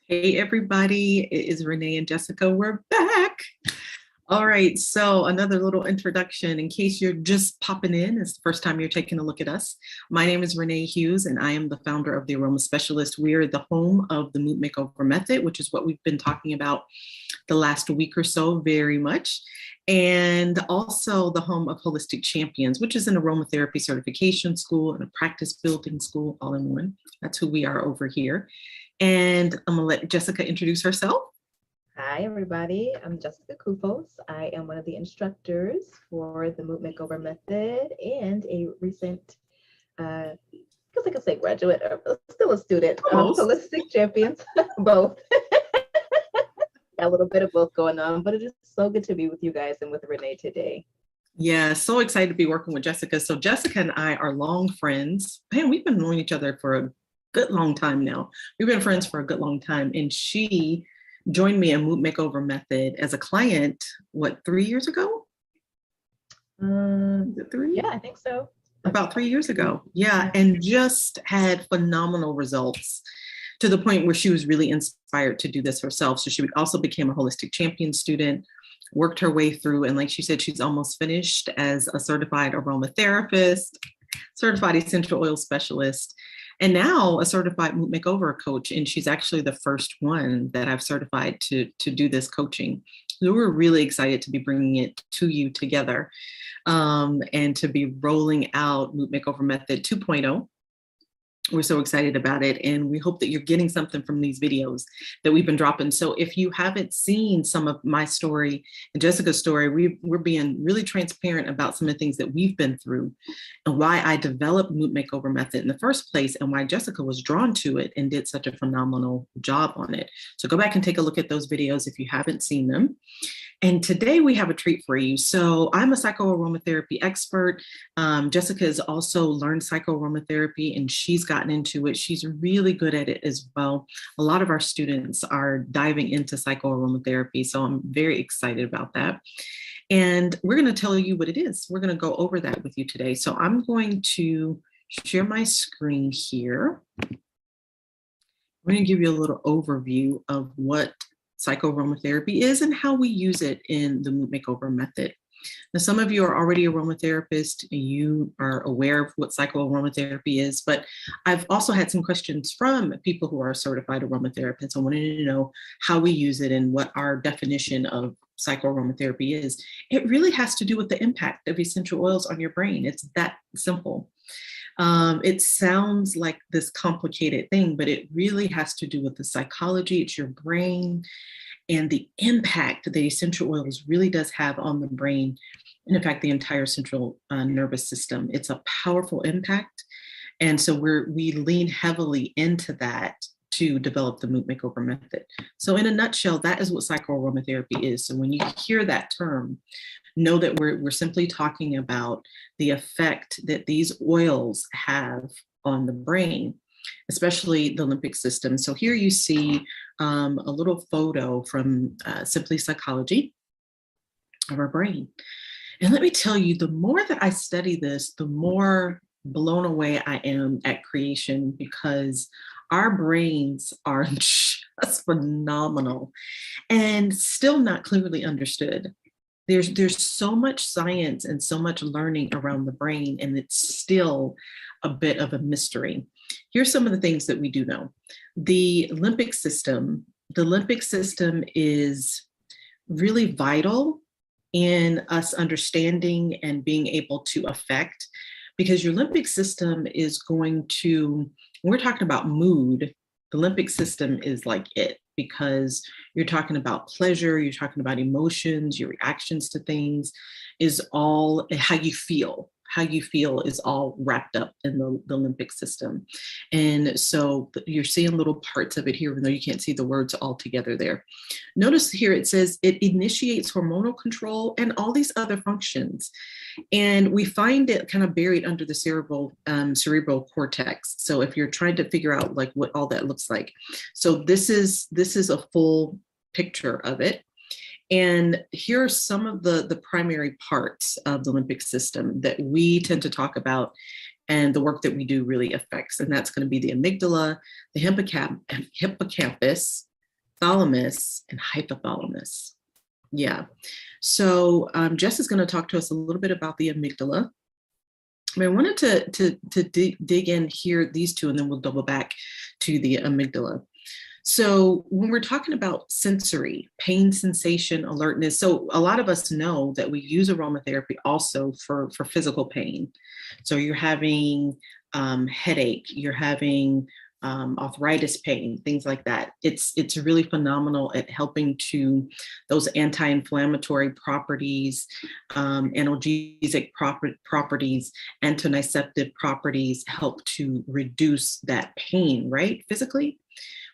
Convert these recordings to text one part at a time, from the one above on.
Hey everybody, it is Renee and Jessica. We're back. All right, so another little introduction in case you're just popping in. It's the first time you're taking a look at us. My name is Renèe Hughes, and I am the founder of the Aroma Specialist. We are the home of the Mood Makeover Method, which is what we've been talking about the last week or so very much. And also the home of Holistic Champions, which is an aromatherapy certification school and a practice building school all in one. That's who we are over here. And I'm gonna let Jessica introduce herself. Hi, everybody. I'm Jessica Koufos. I am one of the instructors for the Mood Makeover Method and a recent, I guess I could say graduate, or still a student of Holistic Champions, both. Got a little bit of both going on, but it is so good to be with you guys and with Renee today. Yeah, so excited to be working with Jessica. So Jessica and I are long friends. Man, we've been knowing each other for a good long time now. We've been friends for a good long time. And she joined me in Mood Makeover Method as a client, 3 years ago? Is it 3? Yeah, I think so. About 3 years ago. Yeah, and just had phenomenal results to the point where she was really inspired to do this herself. So she also became a Holistic Champion student, worked her way through, and like she said, she's almost finished as a certified aromatherapist, certified essential oil specialist, and now a certified mood makeover coach. And she's actually the first one that I've certified to do this coaching. So we're really excited to be bringing it to you together and to be rolling out Mood Makeover Method 2.0. We're so excited about it, and we hope that you're getting something from these videos that we've been dropping. So if you haven't seen some of my story and Jessica's story, we're being really transparent about some of the things that we've been through and why I developed Mood Makeover Method in the first place and why Jessica was drawn to it and did such a phenomenal job on it. So go back and take a look at those videos if you haven't seen them. And today we have a treat for you. So I'm a psycho-aromatherapy expert. Jessica has also learned psycho-aromatherapy and she's gotten into it. She's really good at it as well. A lot of our students are diving into psycho-aromatherapy. So I'm very excited about that. And we're going to tell you what it is. We're going to go over that with you today. So I'm going to share my screen here. I'm going to give you a little overview of what psycho-aromatherapy is and how we use it in the Mood Makeover Method. Now, some of you are already aromatherapists and you are aware of what psycho-aromatherapy is, but I've also had some questions from people who are certified aromatherapists. I wanted to know how we use it and what our definition of psycho-aromatherapy is. It really has to do with the impact of essential oils on your brain. It's that simple. It sounds like this complicated thing, but it really has to do with the psychology. It's your brain and the impact that essential oils really does have on the brain. And in fact, the entire central nervous system. It's a powerful impact. And so we lean heavily into that to develop the Mood Makeover Method. So in a nutshell, that is what psycho-aromatherapy is. So when you hear that term, know that we're simply talking about the effect that these oils have on the brain, especially the limbic system. So here you see a little photo from Simply Psychology of our brain. And let me tell you, the more that I study this, the more blown away I am at creation, because our brains are just phenomenal and still not clearly understood. There's so much science and so much learning around the brain, and it's still a bit of a mystery. Here's some of the things that we do know. The limbic system is really vital in us understanding and being able to affect, because your limbic system is going to, when we're talking about mood, the limbic system is like it, because you're talking about pleasure, you're talking about emotions, your reactions to things is all how you feel. How you feel is all wrapped up in the limbic system. And so you're seeing little parts of it here, even though you can't see the words all together there. Notice here it says it initiates hormonal control and all these other functions. And we find it kind of buried under the cerebral cortex. So if you're trying to figure out like what all that looks like. So this is a full picture of it. And here are some of the primary parts of the limbic system that we tend to talk about and the work that we do really affects. And that's going to be the amygdala, the hippocampus, thalamus, and hypothalamus. Yeah. So Jess is going to talk to us a little bit about the amygdala. I wanted to dig in here, these two, and then we'll double back to the amygdala. So when we're talking about sensory, pain, sensation, alertness, so a lot of us know that we use aromatherapy also for physical pain. So you're having headache, you're having arthritis pain, things like that. It's really phenomenal at helping to those anti-inflammatory properties, analgesic properties, antinociceptive properties help to reduce that pain, right? Physically.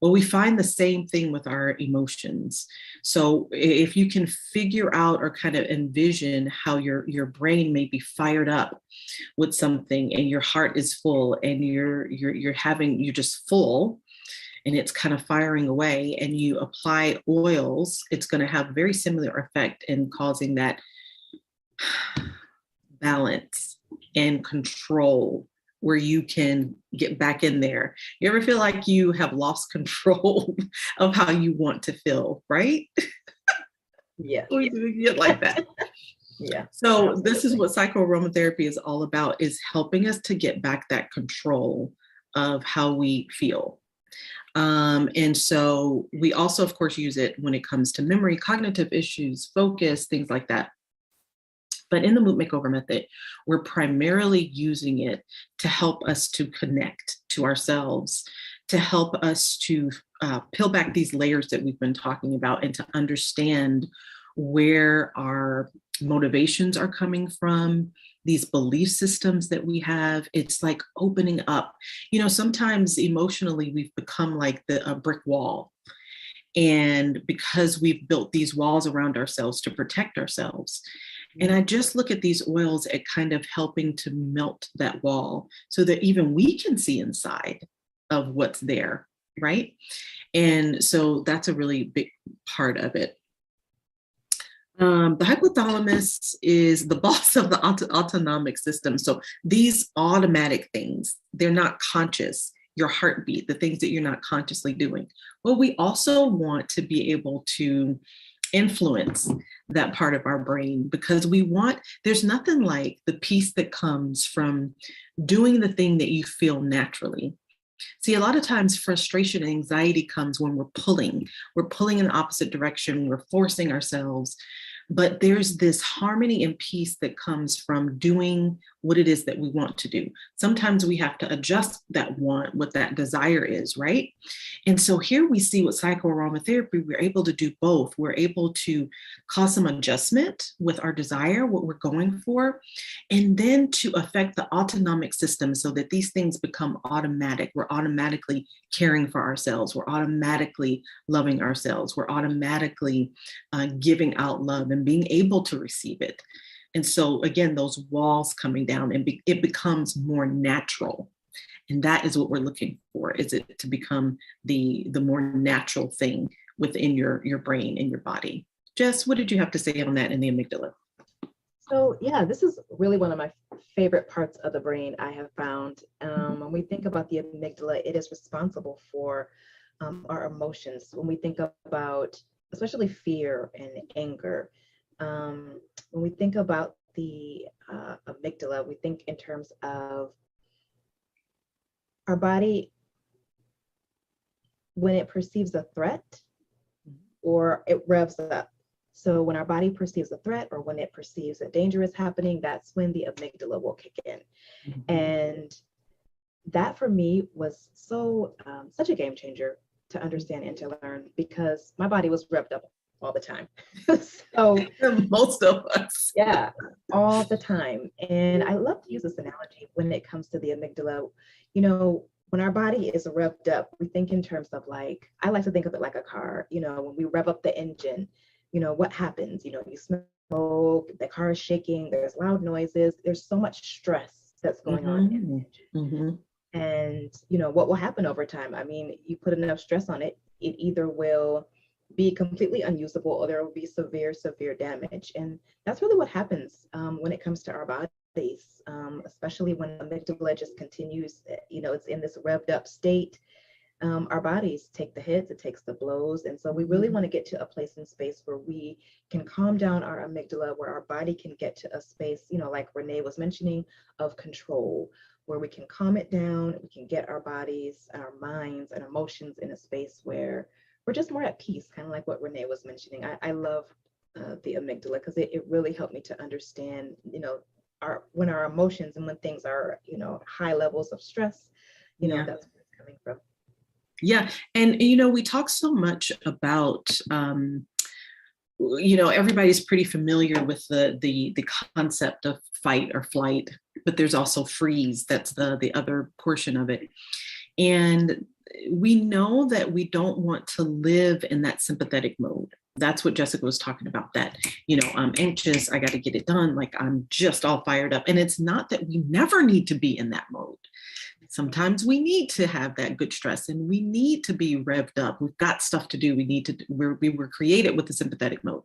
Well, we find the same thing with our emotions. So if you can figure out or kind of envision how your brain may be fired up with something and your heart is full and you're just full and it's kind of firing away, and you apply oils, it's going to have very similar effect in causing that balance and control where you can get back in there. You ever feel like you have lost control of how you want to feel, right? Yeah. You get like that. Yeah. So this is what psycho-aromatherapy is all about, is helping us to get back that control of how we feel. And so we also, of course, use it when it comes to memory, cognitive issues, focus, things like that. But in the Mood Makeover Method, we're primarily using it to help us to connect to ourselves, to help us to peel back these layers that we've been talking about and to understand where our motivations are coming from, these belief systems that we have. It's like opening up. You know, sometimes emotionally we've become like a brick wall. And because we've built these walls around ourselves to protect ourselves. And I just look at these oils at kind of helping to melt that wall so that even we can see inside of what's there, right? And so that's a really big part of it. The hypothalamus is the boss of the autonomic system. So these automatic things, they're not conscious. Your heartbeat, the things that you're not consciously doing. Well, we also want to be able to influence that part of our brain, because there's nothing like the peace that comes from doing the thing that you feel naturally. See, a lot of times frustration and anxiety comes when we're pulling in the opposite direction, we're forcing ourselves. But there's this harmony and peace that comes from doing what it is that we want to do. Sometimes we have to adjust that want, what that desire is, right? And so here we see with psycho-aromatherapy, we're able to do both. We're able to cause some adjustment with our desire, what we're going for, and then to affect the autonomic system so that these things become automatic. We're automatically caring for ourselves. We're automatically loving ourselves. We're automatically giving out love and being able to receive it. And so again, those walls coming down, and it becomes more natural. And that is what we're looking for, is it to become the more natural thing within your brain and your body. Jess, what did you have to say on that in the amygdala? So yeah, this is really one of my favorite parts of the brain I have found. When we think about the amygdala, it is responsible for our emotions. When we think about especially fear and anger, when we think about the amygdala, we think in terms of our body when it perceives a threat or it revs up. So when our body perceives a threat or when it perceives a danger is happening, that's when the amygdala will kick in. Mm-hmm. And that for me was such a game changer to understand and to learn, because my body was revved up all the time. So most of us. Yeah, all the time. And I love to use this analogy when it comes to the amygdala. You know, when our body is revved up, we think in terms of I like to think of it like a car. You know, when we rev up the engine, you know, what happens? You know, you smoke, the car is shaking, there's loud noises, there's so much stress that's going on in the engine. Mm-hmm. And, you know, what will happen over time? I mean, you put enough stress on it, it either will be completely unusable or there will be severe damage. And that's really what happens when it comes to our bodies, especially when the amygdala just continues, you know, it's in this revved up state. our bodies take the hits, it takes the blows. And so we really want to get to a place in space where we can calm down our amygdala, where our body can get to a space, like Renèe was mentioning, of control, where we can calm it down, we can get our bodies, our minds, and emotions in a space where we're just more at peace, kind of like what Renèe was mentioning. I love the amygdala because it really helped me to understand, when our emotions and when things are, high levels of stress, Yeah. that's where it's coming from. Yeah. And, we talk so much about, everybody's pretty familiar with the concept of fight or flight, but there's also freeze. That's the other portion of it. And we know that we don't want to live in that sympathetic mode. That's what Jessica was talking about, that, I'm anxious, I got to get it done. Like I'm just all fired up. And it's not that we never need to be in that mode. Sometimes we need to have that good stress and we need to be revved up. We've got stuff to do. We were created with the sympathetic mode.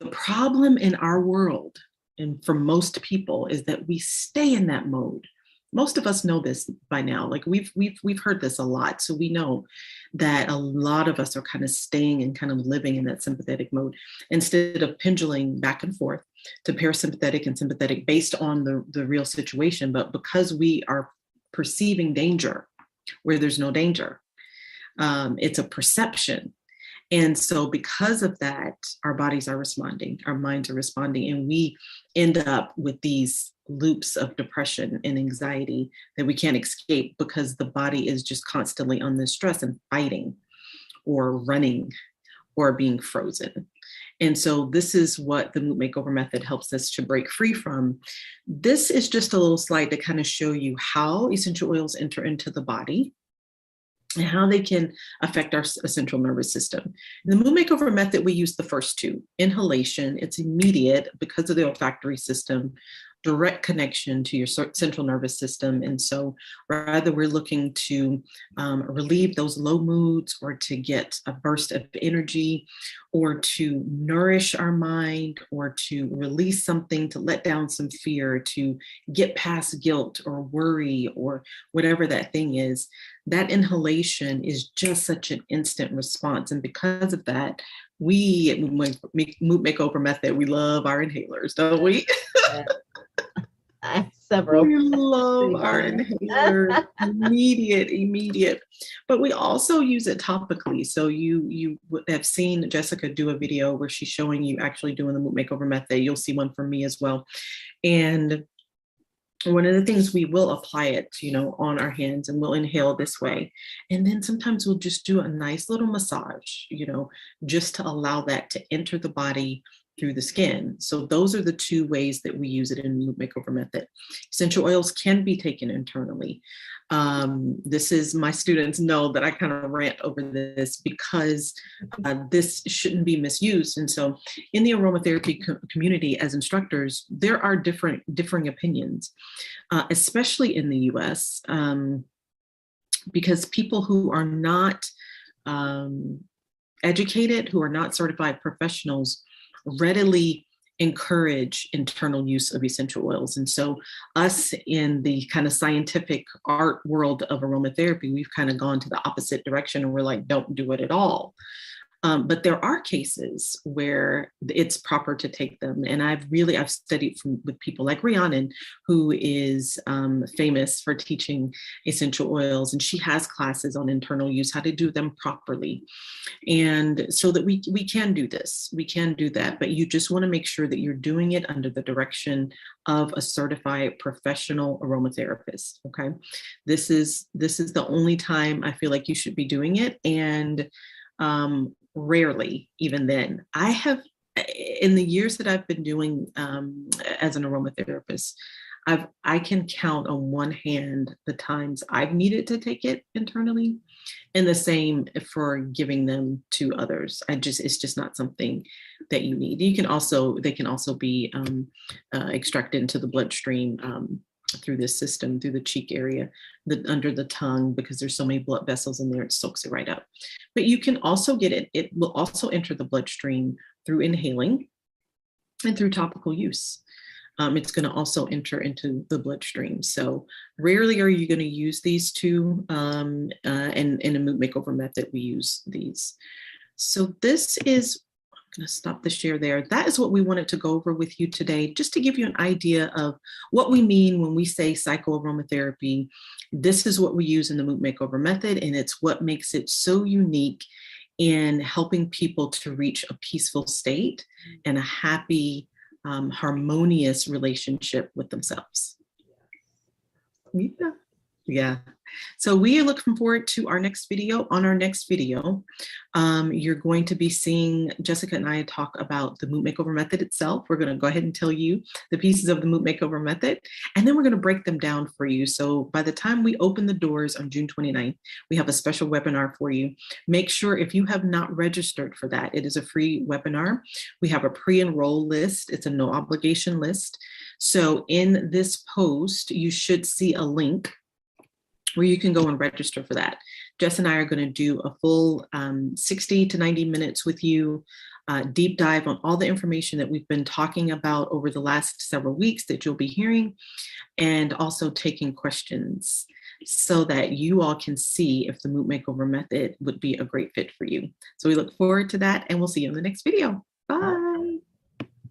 The problem in our world, and for most people, is that we stay in that mode. Most of us know this by now. Like we've heard this a lot. So we know that a lot of us are kind of staying and kind of living in that sympathetic mode instead of pendulating back and forth to parasympathetic and sympathetic based on the real situation. But because we are perceiving danger where there's no danger, it's a perception. And so because of that, our bodies are responding, our minds are responding, and we end up with these loops of depression and anxiety that we can't escape because the body is just constantly under stress and fighting or running or being frozen. And so this is what the Mood Makeover Method helps us to break free from. This is just a little slide to kind of show you how essential oils enter into the body and how they can affect our central nervous system. In the Mood Makeover Method, we use the first two. Inhalation, it's immediate because of the olfactory system, direct connection to your central nervous system. And so rather we're looking to relieve those low moods or to get a burst of energy or to nourish our mind or to release something, to let down some fear, to get past guilt or worry or whatever that thing is, that inhalation is just such an instant response. And because of that, we at Mood Makeover Method, we love our inhalers, don't we? Several. We love our inhaler, immediate. But we also use it topically. So you have seen Jessica do a video where she's showing you actually doing the Mood Makeover Method. You'll see one from me as well. And one of the things, we will apply it, on our hands, and we'll inhale this way. And then sometimes we'll just do a nice little massage, just to allow that to enter the body through the skin. So those are the two ways that we use it in the Mood Makeover Method. Essential oils can be taken internally. This is, my students know that I kind of rant over this because this shouldn't be misused. And so in the aromatherapy community as instructors, there are differing opinions, especially in the US, because people who are not educated, who are not certified professionals, readily encourage internal use of essential oils. And so us in the kind of scientific art world of aromatherapy, we've kind of gone to the opposite direction and we're like, don't do it at all. But there are cases where it's proper to take them. And I've studied with people like Rhiannon, who is famous for teaching essential oils. And she has classes on internal use, how to do them properly. And so that we can do this, we can do that. But you just want to make sure that you're doing it under the direction of a certified professional aromatherapist. Okay. This is the only time I feel like you should be doing it. And rarely, even then. I have, in the years that I've been doing as an aromatherapist, I can count on one hand the times I've needed to take it internally, and the same for giving them to others. It's just not something that you need. They can also be extracted into the bloodstream through this system, through the cheek area, under the tongue, because there's so many blood vessels in there, it soaks it right up. But you can also get it. It will also enter the bloodstream through inhaling and through topical use. it's going to also enter into the bloodstream. So rarely are you going to use these two. And in a mood makeover method, we use these. So this is, I'm going to stop the share there. That is what we wanted to go over with you today, just to give you an idea of what we mean when we say psycho-aromatherapy. This is what we use in the mood makeover method, and it's what makes it so unique in helping people to reach a peaceful state and a happy, harmonious relationship with themselves. Yeah. Yeah. So we are looking forward to our next video. On our next video, you're going to be seeing Jessica and I talk about the Mood Makeover Method itself. We're going to go ahead and tell you the pieces of the Mood Makeover Method, and then we're going to break them down for you. So by the time we open the doors on June 29th, we have a special webinar for you. Make sure if you have not registered for that, it is a free webinar. We have a pre-enroll list. It's a no obligation list. So in this post, you should see a link where you can go and register for that. Jess and I are going to do a full 60 to 90 minutes with you, deep dive on all the information that we've been talking about over the last several weeks that you'll be hearing, and also taking questions so that you all can see if the Mood Makeover Method would be a great fit for you. So we look forward to that, and we'll see you in the next video. Bye.